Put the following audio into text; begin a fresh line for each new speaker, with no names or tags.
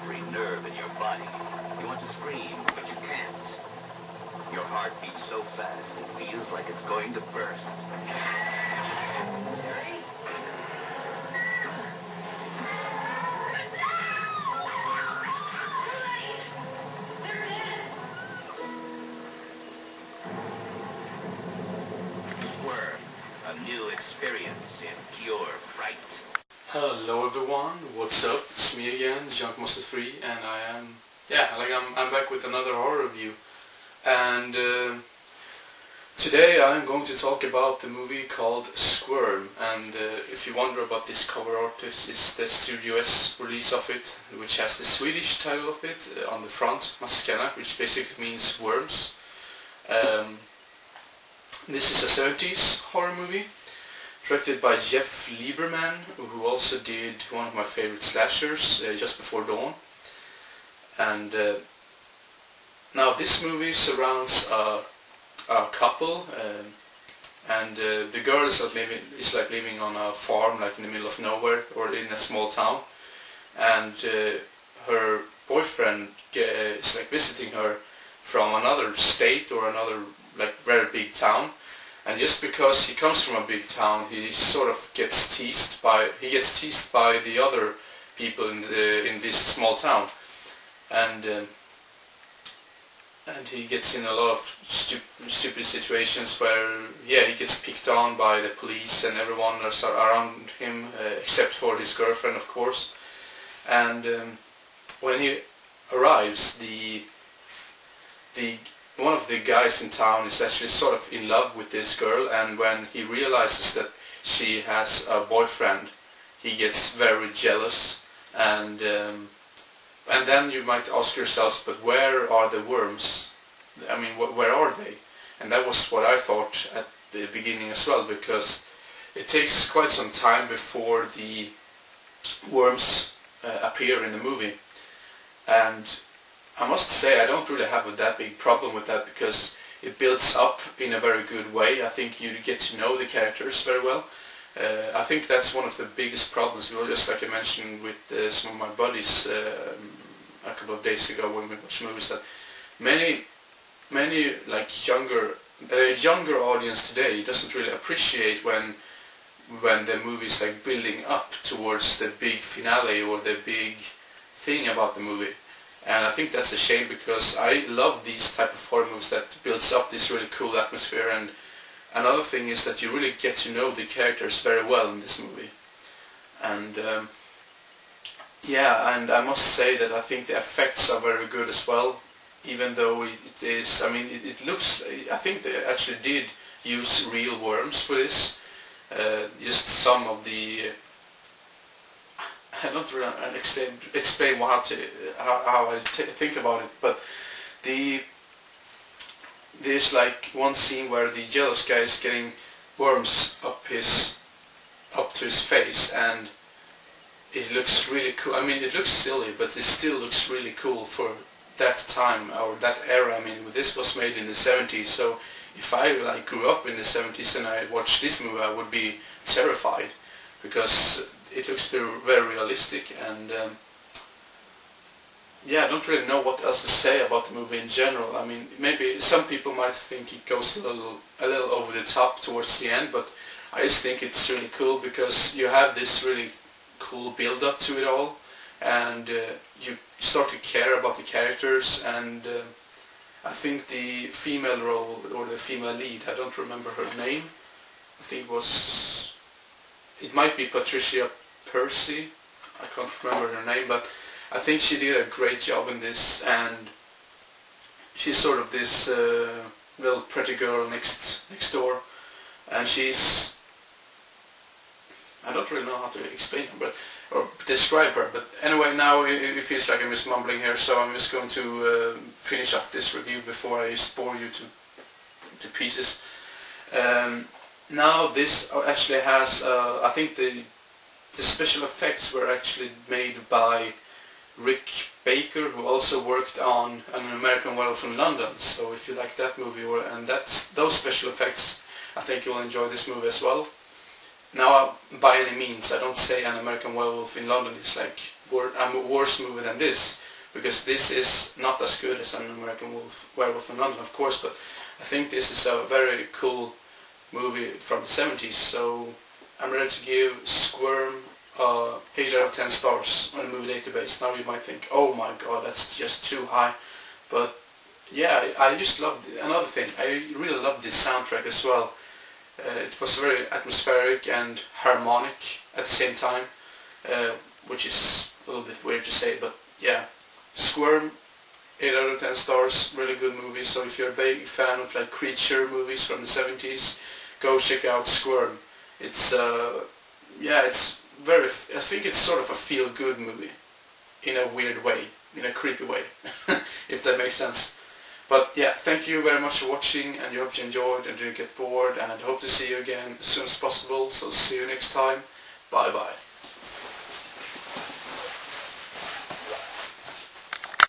every nerve in your body. You want to scream, but you can't. Your heart beats so fast, it feels like it's going to burst. Squirm, a new experience in pure fright.
Hello everyone, what's up? It's me again, Junkmaster3, and I'm back with another horror review. And today I'm going to talk about the movie called Squirm. And if you wonder about this cover art, this is the Studio S release of it, which has the Swedish title of it on the front, Maskarna, which basically means worms. This is a 70s horror movie, directed by Jeff Lieberman, who also did one of my favorite slashers, Just Before Dawn. And now this movie surrounds a couple, and the girl is like living on a farm, like in the middle of nowhere, or in a small town, and her boyfriend is like visiting her from another state or another like very big town. And just because he comes from a big town, he sort of gets teased by the other people in this small town, and he gets in a lot of stupid situations where he gets picked on by the police and everyone is around him, except for his girlfriend, of course. And when he arrives, one of the guys in town is actually sort of in love with this girl, and when he realizes that she has a boyfriend, he gets very jealous, and then you might ask yourselves, but where are the worms? I mean, where are they? And that was what I thought at the beginning as well, because it takes quite some time before the worms appear in the movie. And I must say I don't really have that big problem with that, because it builds up in a very good way. I think you get to know the characters very well. I think that's one of the biggest problems, just like I mentioned with some of my buddies a couple of days ago when we watched movies, that many like younger audience today doesn't really appreciate when the movie is like building up towards the big finale or the big thing about the movie. And I think that's a shame, because I love these type of horror movies that builds up this really cool atmosphere. And another thing is that you really get to know the characters very well in this movie. And and I must say that I think the effects are very good as well, even though it is, I mean, it looks, I think they actually did use real worms for this. Just some of the, I don't really explain how I think about it, but there's like one scene where the jealous guy is getting worms up to his face, and it looks really cool. I mean, it looks silly, but it still looks really cool for that time or that era. I mean, this was made in the 70s, so if I like grew up in the 70s and I watched this movie, I would be terrified, because it looks very realistic. And I don't really know what else to say about the movie in general. I mean, maybe some people might think it goes a little over the top towards the end, but I just think it's really cool, because you have this really cool build up to it all, and you start to care about the characters. And I think the female role, or the female lead, I don't remember her name, I think it might be Patricia Percy, I can't remember her name, but I think she did a great job in this. And she's sort of this little pretty girl next door, and she's, I don't really know how to explain her, or describe her, but anyway, now it feels like I'm just mumbling here, so I'm just going to finish off this review before I just bore you to pieces. Now this actually has, I think the special effects were actually made by Rick Baker, who also worked on An American Werewolf in London. So if you like that movie, those special effects, I think you'll enjoy this movie as well. Now, by any means, I don't say An American Werewolf in London is like a worse movie than this, because this is not as good as an American Werewolf in London, of course, but I think this is a very cool movie from the 70s, so I'm ready to give Squirm 8 out of 10 stars on the movie database. Now you might think, oh my god, that's just too high, but yeah, I just loved it. Another thing, I really loved this soundtrack as well. It was very atmospheric and harmonic at the same time, which is a little bit weird to say, but yeah. Squirm, 8 out of 10 stars, really good movie. So if you're a big fan of like creature movies from the 70s, go check out Squirm. It's yeah, it's very, I think it's sort of a feel-good movie in a weird way, in a creepy way, if that makes sense. But yeah, thank you very much for watching, and I hope you enjoyed and didn't get bored, and hope to see you again as soon as possible. So see you next time. Bye bye.